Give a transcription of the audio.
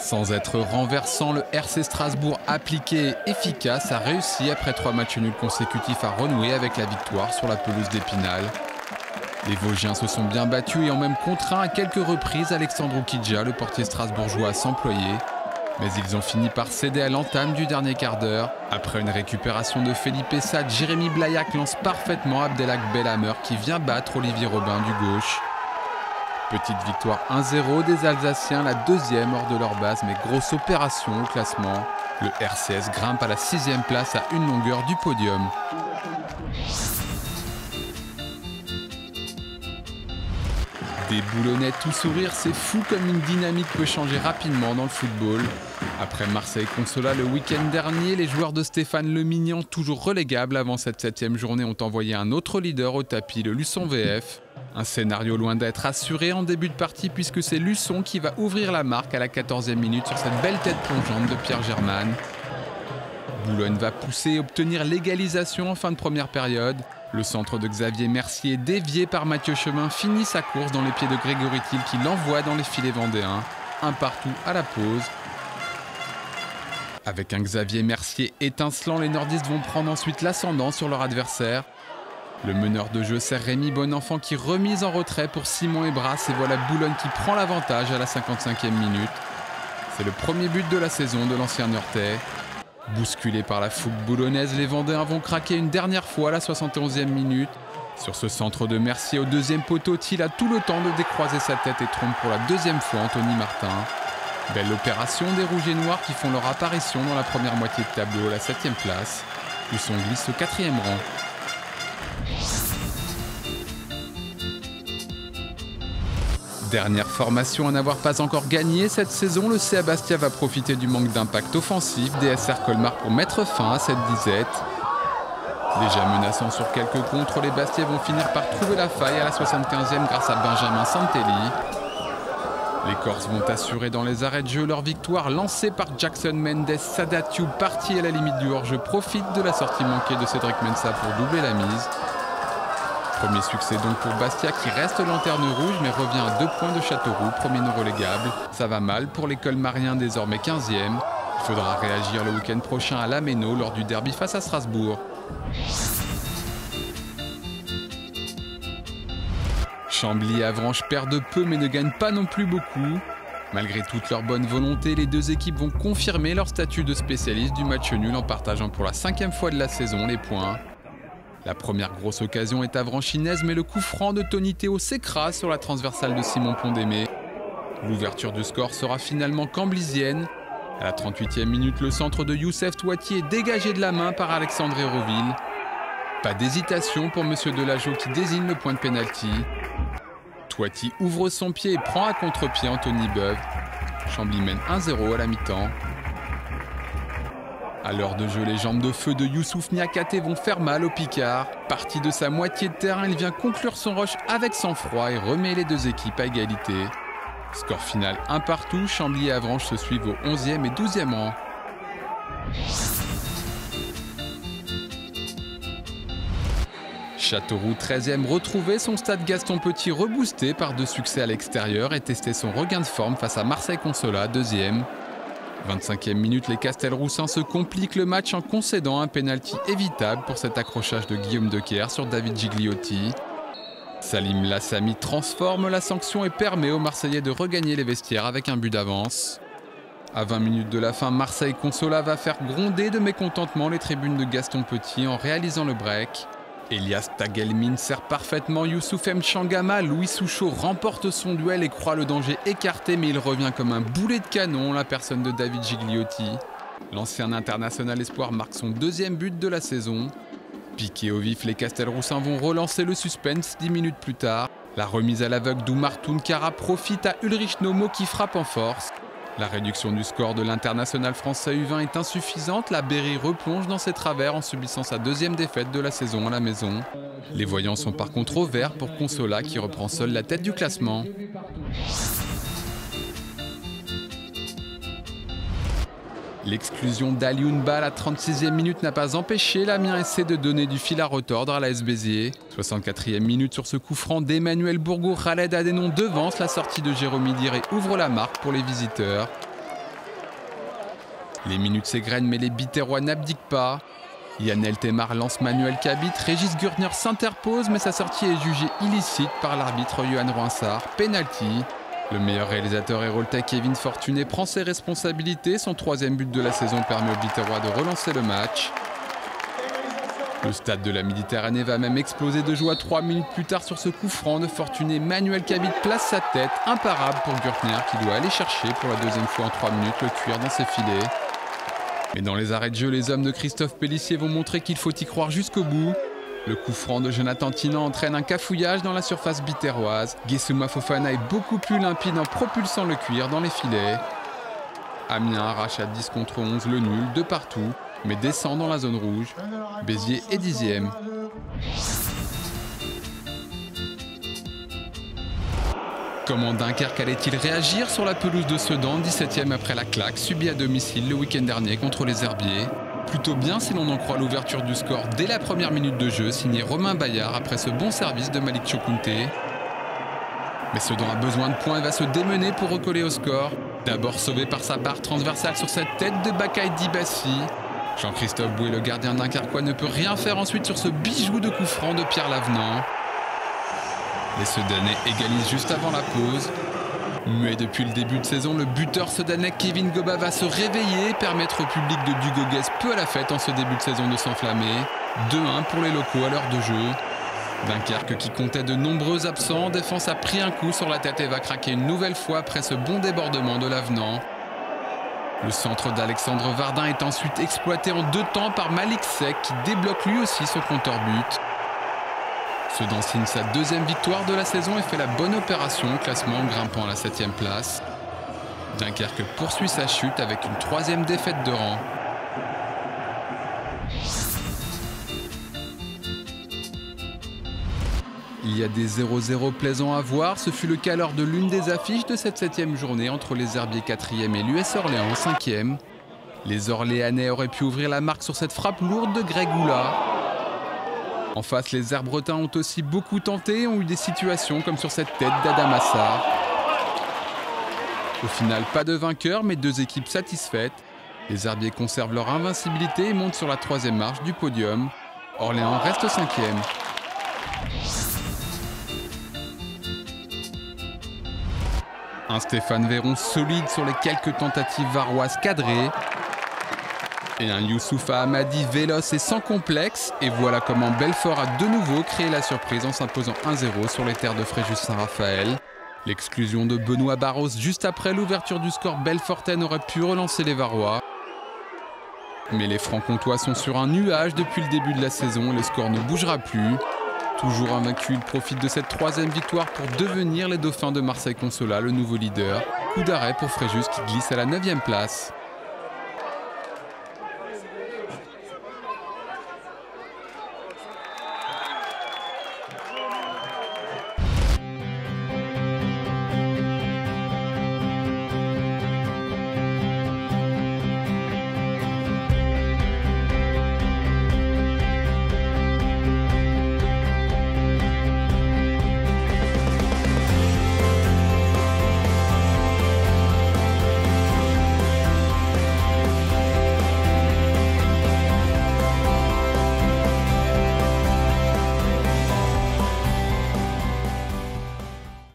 Sans être renversant, le RC Strasbourg appliqué et efficace a réussi après 3 matchs nuls consécutifs à renouer avec la victoire sur la pelouse d'Épinal. Les Vosgiens se sont bien battus et ont même contraint à quelques reprises Alexandre Oukidja, le portier strasbourgeois, à s'employer. Mais ils ont fini par céder à l'entame du dernier quart d'heure. Après une récupération de Felipe Saad, Jérémy Blaillac lance parfaitement Abdelhak Belhammer qui vient battre Olivier Robin du gauche. Petite victoire 1-0 des Alsaciens, la deuxième hors de leur base, mais grosse opération au classement. Le RCS grimpe à la 6e place à une longueur du podium. Des Boulonnais tout sourire, c'est fou comme une dynamique peut changer rapidement dans le football. Après Marseille-Consola le week-end dernier, les joueurs de Stéphane Le Mignan, toujours relégables avant cette 7e journée, ont envoyé un autre leader au tapis, le Luçon VF. Un scénario loin d'être assuré en début de partie puisque c'est Luçon qui va ouvrir la marque à la 14e minute sur cette belle tête plongeante de Pierre Germain. Boulogne va pousser et obtenir l'égalisation en fin de première période. Le centre de Xavier Mercier, dévié par Mathieu Chemin, finit sa course dans les pieds de Grégory Thiel qui l'envoie dans les filets vendéens. Un partout à la pause. Avec un Xavier Mercier étincelant, les nordistes vont prendre ensuite l'ascendant sur leur adversaire. Le meneur de jeu, c'est Rémi Bonenfant qui remise en retrait pour Simon Ebras et voilà Boulogne qui prend l'avantage à la 55e minute. C'est le premier but de la saison de l'ancien Niortais. Bousculés par la fougue boulonnaise, les Vendéens vont craquer une dernière fois à la 71e minute. Sur ce centre de Mercier au deuxième poteau, Thiel a tout le temps de décroiser sa tête et trompe pour la deuxième fois Anthony Martin. Belle opération des Rouges et Noirs qui font leur apparition dans la première moitié de tableau à la 7e place. Luçon glisse au 4e rang. Dernière formation à n'avoir pas encore gagné cette saison, le CA Bastia va profiter du manque d'impact offensif des SR Colmar pour mettre fin à cette disette. Déjà menaçant sur quelques contres, les Bastiais vont finir par trouver la faille à la 75e grâce à Benjamin Santelli. Les Corses vont assurer dans les arrêts de jeu leur victoire lancée par Jackson Mendes. Sadatiou, parti à la limite du hors-jeu, profite de la sortie manquée de Cédric Mensah pour doubler la mise. Premier succès donc pour Bastia qui reste lanterne rouge mais revient à 2 points de Châteauroux, premier non relégable. Ça va mal pour les Colmariens désormais 15e. Il faudra réagir le week-end prochain à l'Améno lors du derby face à Strasbourg. Chambly et Avranches perdent peu mais ne gagnent pas non plus beaucoup. Malgré toute leur bonne volonté, les deux équipes vont confirmer leur statut de spécialiste du match nul en partageant pour la 5e fois de la saison les points. La première grosse occasion est avranchinaise, mais le coup franc de Tony Théo s'écrase sur la transversale de Simon Pondémé. L'ouverture du score sera finalement camblisienne. À la 38e minute, le centre de Youssef Touati est dégagé de la main par Alexandre Héroville. Pas d'hésitation pour M. Delageau qui désigne le point de pénalty. Touati ouvre son pied et prend à contre-pied Anthony Beuve. Chambly mène 1-0 à la mi-temps. À l'heure de jeu, les jambes de feu de Youssouf Niakhaté vont faire mal au Picard. Parti de sa moitié de terrain, il vient conclure son rush avec sang-froid et remet les deux équipes à égalité. Score final 1 partout, Chambly et Avranches se suivent au 11e et 12e rang. Châteauroux 13e retrouvait son stade Gaston Petit reboosté par 2 succès à l'extérieur et testait son regain de forme face à Marseille-Consola 2e. 25e minute, les Castelroussins se compliquent le match en concédant un pénalty évitable pour cet accrochage de Guillaume Decker sur David Gigliotti. Salim Lassami transforme la sanction et permet aux Marseillais de regagner les vestiaires avec un but d'avance. À 20 minutes de la fin, Marseille-Consola va faire gronder de mécontentement les tribunes de Gaston Petit en réalisant le break. Elias Tagelmin sert parfaitement Youssouf Mchangama. Louis Souchot remporte son duel et croit le danger écarté, mais il revient comme un boulet de canon, la personne de David Gigliotti. L'ancien international espoir marque son 2e but de la saison. Piqués au vif, les Castelroussins vont relancer le suspense 10 minutes plus tard. La remise à l'aveugle d'Oumar Tounkara profite à Ulrich Nomo qui frappe en force. La réduction du score de l'international français U20 est insuffisante. La Berry replonge dans ses travers en subissant sa 2e défaite de la saison à la maison. Les voyants sont par contre au vert pour Consola qui reprend seul la tête du classement. L'exclusion d'Alioune Ba à la 36e minute n'a pas empêché l'Amiens SC de donner du fil à retordre à l'AS Béziers. 64e minute sur ce coup franc d'Emmanuel Bourgault, Khaled Adénon devance la sortie de Jérôme Idir et ouvre la marque pour les visiteurs. Les minutes s'égrènent mais les Biterrois n'abdiquent pas. Yann Eltemar lance Manuel Cabit, Régis Gürtner s'interpose mais sa sortie est jugée illicite par l'arbitre Johan Roinsart. Penalty. Le meilleur réalisateur héroltais Kevin Fortuné prend ses responsabilités. Son 3e but de la saison permet aux Biterrois de relancer le match. Le stade de la Méditerranée va même exploser de joie 3 minutes plus tard sur ce coup franc de Fortuné. Manuel Cabit place sa tête, imparable pour Gürtner qui doit aller chercher pour la 2e fois en 3 minutes le cuir dans ses filets. Mais dans les arrêts de jeu, les hommes de Christophe Pélissier vont montrer qu'il faut y croire jusqu'au bout. Le coup franc de Jonathan Tienaun entraîne un cafouillage dans la surface biterroise. Guessouma Fofana est beaucoup plus limpide en propulsant le cuir dans les filets. Amiens arrache à 10 contre 11 le nul de partout, mais descend dans la zone rouge. Béziers est 10e. Comment Dunkerque allait-il réagir sur la pelouse de Sedan, 17e après la claque subie à domicile le week-end dernier contre les Herbiers? Plutôt bien si l'on en croit l'ouverture du score dès la première minute de jeu, signé Romain Bayard après ce bon service de Malik Chokounté. Mais Sedan a besoin de points et va se démener pour recoller au score. D'abord sauvé par sa barre transversale sur cette tête de Bakaï Dibassi. Jean-Christophe Bouet, le gardien dunkerquois, ne peut rien faire ensuite sur ce bijou de coup franc de Pierre Lavenant. Les Sedanais égalisent juste avant la pause. Muet depuis le début de saison, le buteur sedanais Kevin Goba va se réveiller et permettre au public de Dugoguès peu à la fête en ce début de saison de s'enflammer. 2-1 pour les locaux à l'heure de jeu. Dunkerque, qui comptait de nombreux absents, en défense a pris un coup sur la tête et va craquer une nouvelle fois après ce bon débordement de Lavenant. Le centre d'Alexandre Vardin est ensuite exploité en 2 temps par Malik Seck qui débloque lui aussi son compteur but. Sedan signe sa 2e victoire de la saison et fait la bonne opération au classement en grimpant à la 7e place. Dunkerque poursuit sa chute avec une 3e défaite de rang. Il y a des 0-0 plaisants à voir, ce fut le cas lors de l'une des affiches de cette 7e journée entre les Herbiers 4e et l'US Orléans 5e. Les Orléanais auraient pu ouvrir la marque sur cette frappe lourde de Greg Oula. En face, les Herbretins ont aussi beaucoup tenté et ont eu des situations comme sur cette tête d'Adam Assar. Au final, pas de vainqueur, mais 2 équipes satisfaites. Les Herbiers conservent leur invincibilité et montent sur la 3e marche du podium. Orléans reste 5e. Un Stéphane Véron solide sur les quelques tentatives varoises cadrées. Et un Youssoufa Hamadi véloce et sans complexe. Et voilà comment Belfort a de nouveau créé la surprise en s'imposant 1-0 sur les terres de Fréjus-Saint-Raphaël. L'exclusion de Benoît Barros juste après l'ouverture du score belfortaine aurait pu relancer les Varois. Mais les Franc-Comtois sont sur un nuage depuis le début de la saison et le score ne bougera plus. Toujours invaincu, il profite de cette 3e victoire pour devenir les Dauphins de Marseille-Consolat, le nouveau leader. Coup d'arrêt pour Fréjus qui glisse à la 9e place.